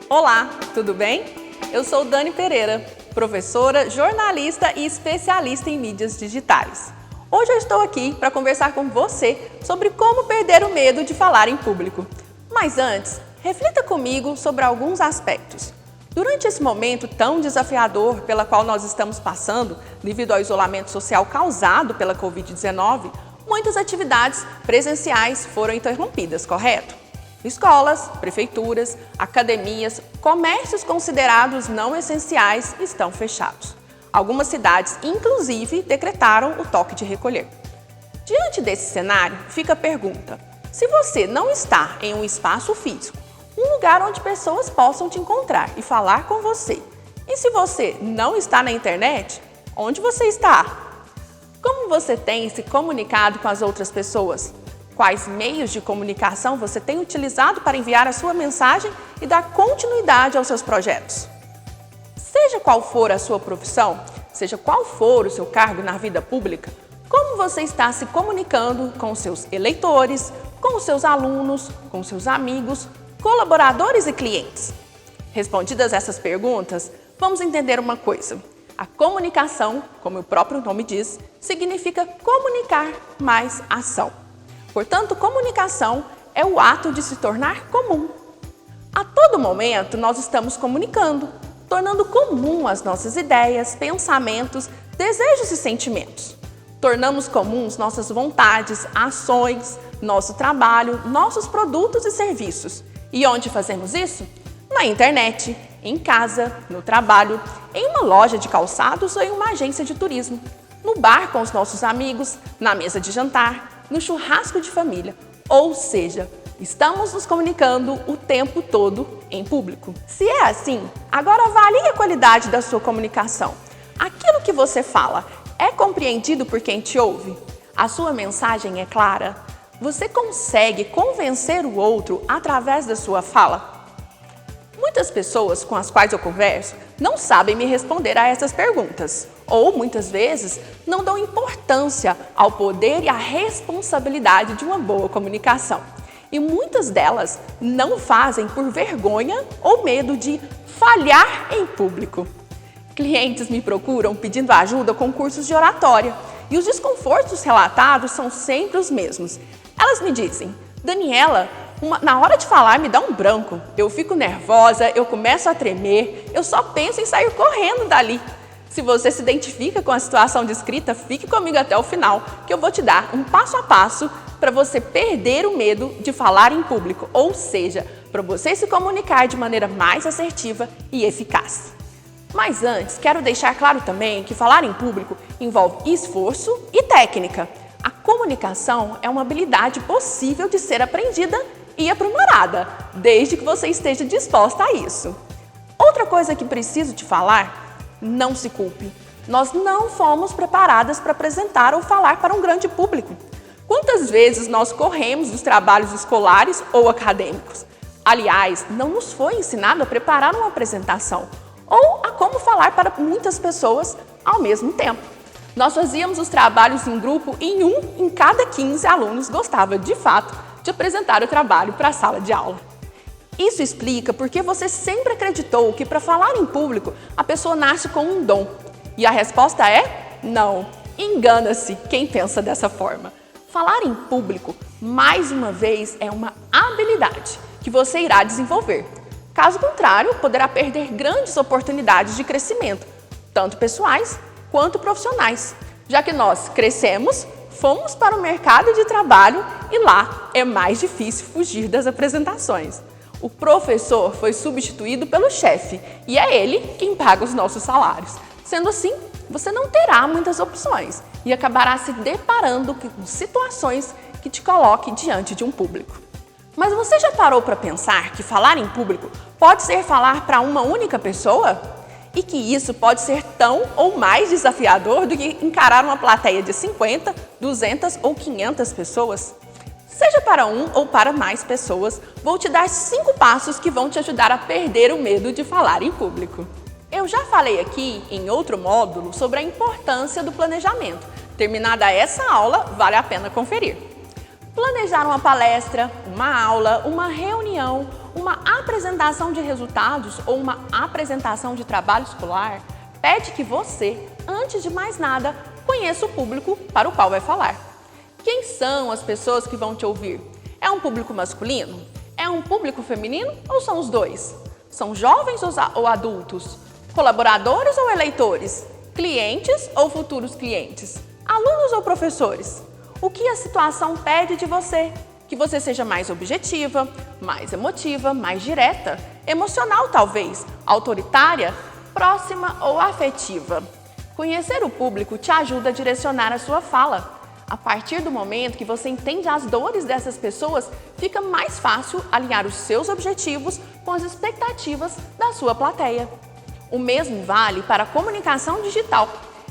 Olá, tudo bem? Eu sou Dani Pereira, professora, jornalista e especialista em mídias digitais. Hoje eu estou aqui para conversar com você sobre como perder o medo de falar em público. Mas antes, reflita comigo sobre alguns aspectos. Durante esse momento tão desafiador pela qual nós estamos passando, devido ao isolamento social causado pela Covid-19, muitas atividades presenciais foram interrompidas, correto? Escolas, prefeituras, academias, comércios considerados não essenciais estão fechados. Algumas cidades, inclusive, decretaram o toque de recolher. Diante desse cenário, fica a pergunta: se você não está em um espaço físico, um lugar onde pessoas possam te encontrar e falar com você, e se você não está na internet, onde você está? Como você tem se comunicado com as outras pessoas? Quais meios de comunicação você tem utilizado para enviar a sua mensagem e dar continuidade aos seus projetos? Seja qual for a sua profissão, seja qual for o seu cargo na vida pública, como você está se comunicando com os seus eleitores, com os seus alunos, com os seus amigos, colaboradores e clientes? Respondidas essas perguntas, vamos entender uma coisa. A comunicação, como o próprio nome diz, significa comunicar mais ação. Portanto, comunicação é o ato de se tornar comum. A todo momento, nós estamos comunicando, tornando comum as nossas ideias, pensamentos, desejos e sentimentos. Tornamos comuns nossas vontades, ações, nosso trabalho, nossos produtos e serviços. E onde fazemos isso? Na internet, em casa, no trabalho, em uma loja de calçados ou em uma agência de turismo, no bar com os nossos amigos, na mesa de jantar, no churrasco de família, ou seja, estamos nos comunicando o tempo todo em público. Se é assim, agora avalie a qualidade da sua comunicação. Aquilo que você fala é compreendido por quem te ouve? A sua mensagem é clara? Você consegue convencer o outro através da sua fala? Muitas pessoas com as quais eu converso não sabem me responder a essas perguntas, ou muitas vezes não dão importância ao poder e à responsabilidade de uma boa comunicação. E muitas delas não fazem por vergonha ou medo de falhar em público. Clientes me procuram pedindo ajuda com cursos de oratória e os desconfortos relatados são sempre os mesmos. Elas me dizem: Daniela, na hora de falar me dá um branco, eu fico nervosa, eu começo a tremer, eu só penso em sair correndo dali. Se você se identifica com a situação descrita, fique comigo até o final, que eu vou te dar um passo a passo para você perder o medo de falar em público, ou seja, para você se comunicar de maneira mais assertiva e eficaz. Mas antes, quero deixar claro também que falar em público envolve esforço e técnica. A comunicação é uma habilidade possível de ser aprendida e aprimorada, desde que você esteja disposta a isso. Outra coisa que preciso te falar: não se culpe. Nós não fomos preparadas para apresentar ou falar para um grande público. Quantas vezes nós corremos dos trabalhos escolares ou acadêmicos? Aliás, não nos foi ensinado a preparar uma apresentação ou a como falar para muitas pessoas ao mesmo tempo. Nós fazíamos os trabalhos em grupo e em cada 15 alunos gostava, de fato, de apresentar o trabalho para a sala de aula. Isso explica porque você sempre acreditou que para falar em público a pessoa nasce com um dom. E a resposta é não. Engana-se quem pensa dessa forma. Falar em público, mais uma vez, é uma habilidade que você irá desenvolver. Caso contrário, poderá perder grandes oportunidades de crescimento, tanto pessoais quanto profissionais, já que nós crescemos, fomos para o mercado de trabalho e lá é mais difícil fugir das apresentações. O professor foi substituído pelo chefe e é ele quem paga os nossos salários. Sendo assim, você não terá muitas opções e acabará se deparando com situações que te coloquem diante de um público. Mas você já parou para pensar que falar em público pode ser falar para uma única pessoa? E que isso pode ser tão ou mais desafiador do que encarar uma plateia de 50, 200 ou 500 pessoas? Seja para um ou para mais pessoas, vou te dar 5 passos que vão te ajudar a perder o medo de falar em público. Eu já falei aqui em outro módulo sobre a importância do planejamento. Terminada essa aula, vale a pena conferir. Planejar uma palestra, uma aula, uma reunião, uma apresentação de resultados ou uma apresentação de trabalho escolar pede que você, antes de mais nada, conheça o público para o qual vai falar. Quem são as pessoas que vão te ouvir? É um público masculino? É um público feminino ou são os dois? São jovens ou adultos? Colaboradores ou eleitores? Clientes ou futuros clientes? Alunos ou professores? O que a situação pede de você? Que você seja mais objetiva, mais emotiva, mais direta, emocional talvez, autoritária, próxima ou afetiva. Conhecer o público te ajuda a direcionar a sua fala. A partir do momento que você entende as dores dessas pessoas, fica mais fácil alinhar os seus objetivos com as expectativas da sua plateia. O mesmo vale para a comunicação digital.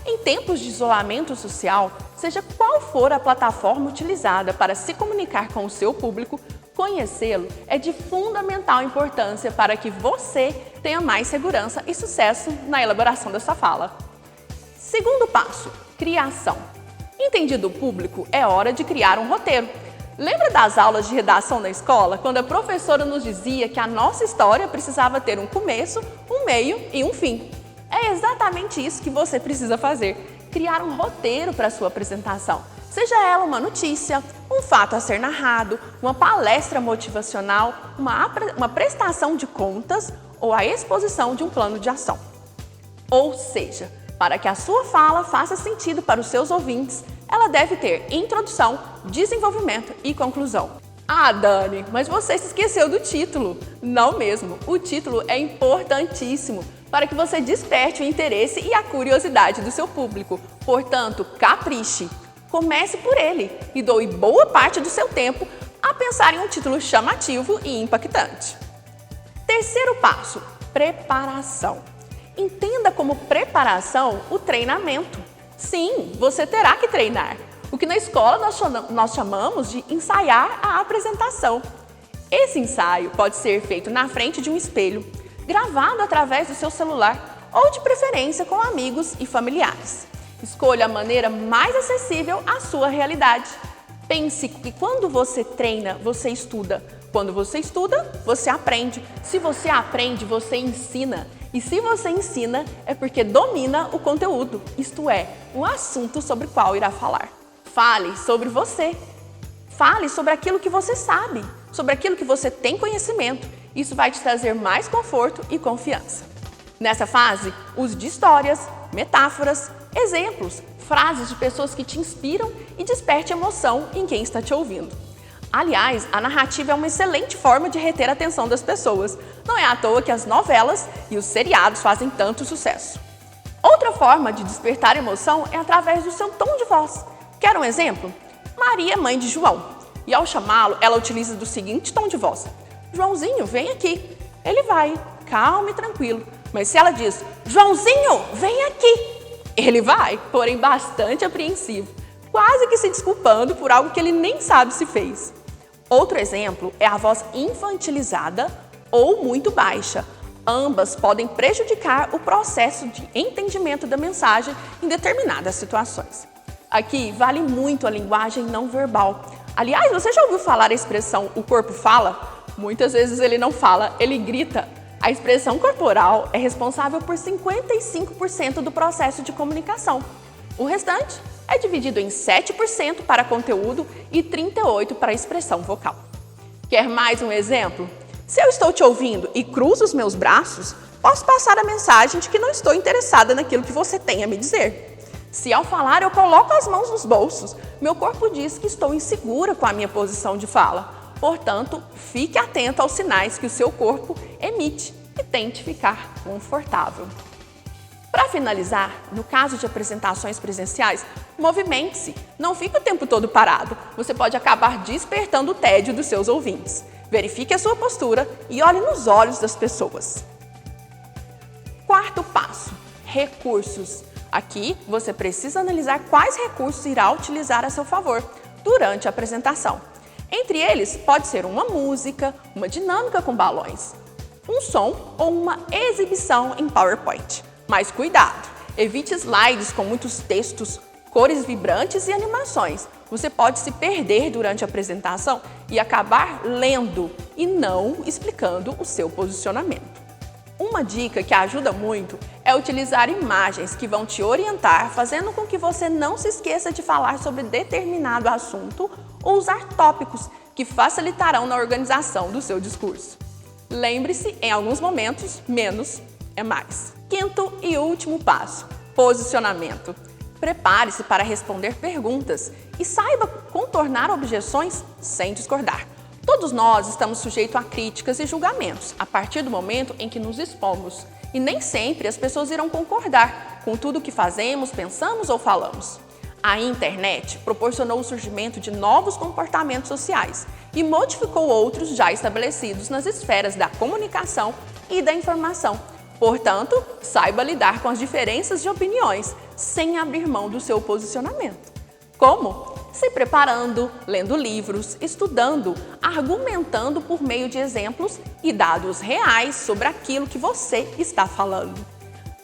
Em tempos de isolamento social, seja qual for a plataforma utilizada para se comunicar com o seu público, conhecê-lo é de fundamental importância para que você tenha mais segurança e sucesso na elaboração da sua fala. Segundo passo, criação. Entendido o público, é hora de criar um roteiro. Lembra das aulas de redação na escola, quando a professora nos dizia que a nossa história precisava ter um começo, um meio e um fim? É exatamente isso que você precisa fazer, criar um roteiro para a sua apresentação. Seja ela uma notícia, um fato a ser narrado, uma palestra motivacional, uma prestação de contas ou a exposição de um plano de ação. Ou seja, para que a sua fala faça sentido para os seus ouvintes, ela deve ter introdução, desenvolvimento e conclusão. Ah, Dani, mas você se esqueceu do título. Não mesmo, o título é importantíssimo para que você desperte o interesse e a curiosidade do seu público. Portanto, capriche. Comece por ele e doe boa parte do seu tempo a pensar em um título chamativo e impactante. Terceiro passo, preparação. Entenda como preparação o treinamento. Sim, você terá que treinar. O que na escola nós chamamos de ensaiar a apresentação. Esse ensaio pode ser feito na frente de um espelho, gravado através do seu celular ou de preferência com amigos e familiares. Escolha a maneira mais acessível à sua realidade. Pense que quando você treina, você estuda. Quando você estuda, você aprende. Se você aprende, você ensina. E se você ensina, é porque domina o conteúdo, isto é, o assunto sobre o qual irá falar. Fale sobre você. Fale sobre aquilo que você sabe, sobre aquilo que você tem conhecimento. Isso vai te trazer mais conforto e confiança. Nessa fase, use de histórias, metáforas, exemplos, frases de pessoas que te inspiram e desperte emoção em quem está te ouvindo. Aliás, a narrativa é uma excelente forma de reter a atenção das pessoas. Não é à toa que as novelas e os seriados fazem tanto sucesso. Outra forma de despertar emoção é através do seu tom de voz. Quer um exemplo? Maria é mãe de João. E ao chamá-lo, ela utiliza do seguinte tom de voz: Joãozinho, vem aqui. Ele vai, calmo e tranquilo. Mas se ela diz, Joãozinho, vem aqui, ele vai, porém bastante apreensivo, quase que se desculpando por algo que ele nem sabe se fez. Outro exemplo é a voz infantilizada ou muito baixa. Ambas podem prejudicar o processo de entendimento da mensagem em determinadas situações. Aqui vale muito a linguagem não verbal. Aliás, você já ouviu falar a expressão "o corpo fala"? Muitas vezes ele não fala, ele grita. A expressão corporal é responsável por 55% do processo de comunicação. O restante é dividido em 7% para conteúdo e 38% para expressão vocal. Quer mais um exemplo? Se eu estou te ouvindo e cruzo os meus braços, posso passar a mensagem de que não estou interessada naquilo que você tem a me dizer. Se ao falar eu coloco as mãos nos bolsos, meu corpo diz que estou insegura com a minha posição de fala. Portanto, fique atento aos sinais que o seu corpo emite e tente ficar confortável. Para finalizar, no caso de apresentações presenciais, movimente-se, não fique o tempo todo parado. Você pode acabar despertando o tédio dos seus ouvintes. Verifique a sua postura e olhe nos olhos das pessoas. Quarto passo, recursos. Aqui, você precisa analisar quais recursos irá utilizar a seu favor durante a apresentação. Entre eles, pode ser uma música, uma dinâmica com balões, um som ou uma exibição em PowerPoint. Mas cuidado, evite slides com muitos textos, cores vibrantes e animações. você pode se perder durante a apresentação e acabar lendo e não explicando o seu posicionamento. Uma dica que ajuda muito é utilizar imagens que vão te orientar, fazendo com que você não se esqueça de falar sobre determinado assunto ou usar tópicos que facilitarão na organização do seu discurso. Lembre-se, em alguns momentos, menos é mais. Quinto e último passo: posicionamento. Prepare-se para responder perguntas e saiba contornar objeções sem discordar. Todos nós estamos sujeitos a críticas e julgamentos a partir do momento em que nos expomos, e nem sempre as pessoas irão concordar com tudo o que fazemos, pensamos ou falamos. A internet proporcionou o surgimento de novos comportamentos sociais e modificou outros já estabelecidos nas esferas da comunicação e da informação. Portanto, saiba lidar com as diferenças de opiniões sem abrir mão do seu posicionamento. Como? Se preparando, lendo livros, estudando, argumentando por meio de exemplos e dados reais sobre aquilo que você está falando.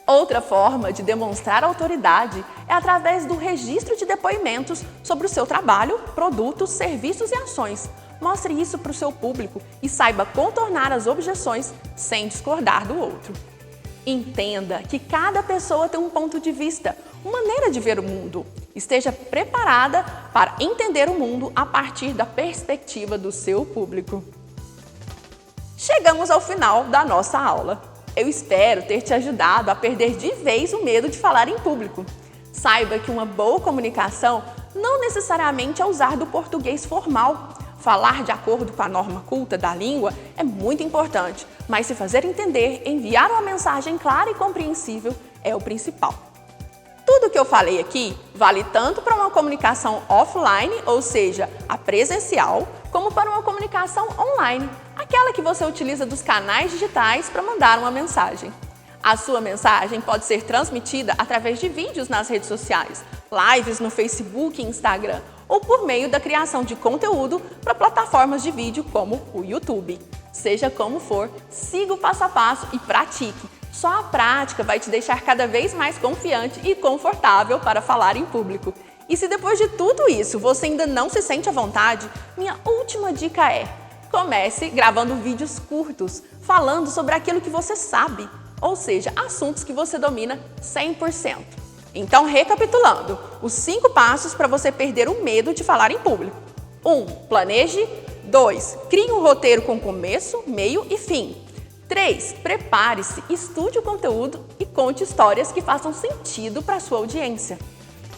Outra forma de demonstrar autoridade é através do registro de depoimentos sobre o seu trabalho, produtos, serviços e ações. Mostre isso para o seu público e saiba contornar as objeções sem discordar do outro. Entenda que cada pessoa tem um ponto de vista, uma maneira de ver o mundo. Esteja preparada para entender o mundo a partir da perspectiva do seu público. Chegamos ao final da nossa aula. Eu espero ter te ajudado a perder de vez o medo de falar em público. Saiba que uma boa comunicação não necessariamente é usar do português formal. Falar de acordo com a norma culta da língua é muito importante, mas se fazer entender, enviar uma mensagem clara e compreensível é o principal. Tudo que eu falei aqui vale tanto para uma comunicação offline, ou seja, a presencial, como para uma comunicação online, aquela que você utiliza dos canais digitais para mandar uma mensagem. A sua mensagem pode ser transmitida através de vídeos nas redes sociais, lives no Facebook e Instagram, ou por meio da criação de conteúdo para plataformas de vídeo como o YouTube. Seja como for, siga o passo a passo e pratique. Só a prática vai te deixar cada vez mais confiante e confortável para falar em público. E se depois de tudo isso você ainda não se sente à vontade, minha última dica é: comece gravando vídeos curtos, falando sobre aquilo que você sabe, ou seja, assuntos que você domina 100%. Então, recapitulando, os 5 passos para você perder o medo de falar em público. 1. Planeje. 2. Crie um roteiro com começo, meio e fim. 3. Prepare-se, estude o conteúdo e conte histórias que façam sentido para a sua audiência.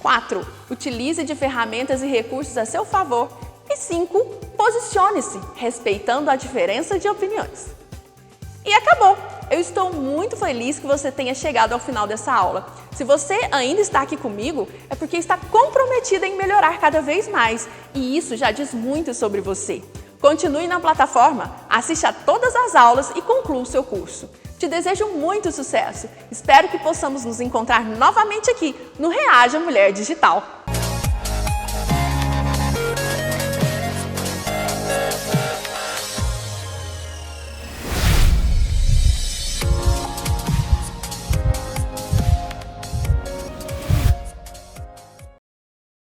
4. Utilize de ferramentas e recursos a seu favor. E 5. Posicione-se, respeitando a diferença de opiniões. E acabou! Eu estou muito feliz que você tenha chegado ao final dessa aula. Se você ainda está aqui comigo, é porque está comprometida em melhorar cada vez mais, e isso já diz muito sobre você. Continue na plataforma, assista a todas as aulas e conclua o seu curso. Te desejo muito sucesso. Espero que possamos nos encontrar novamente aqui no Reaja Mulher Digital.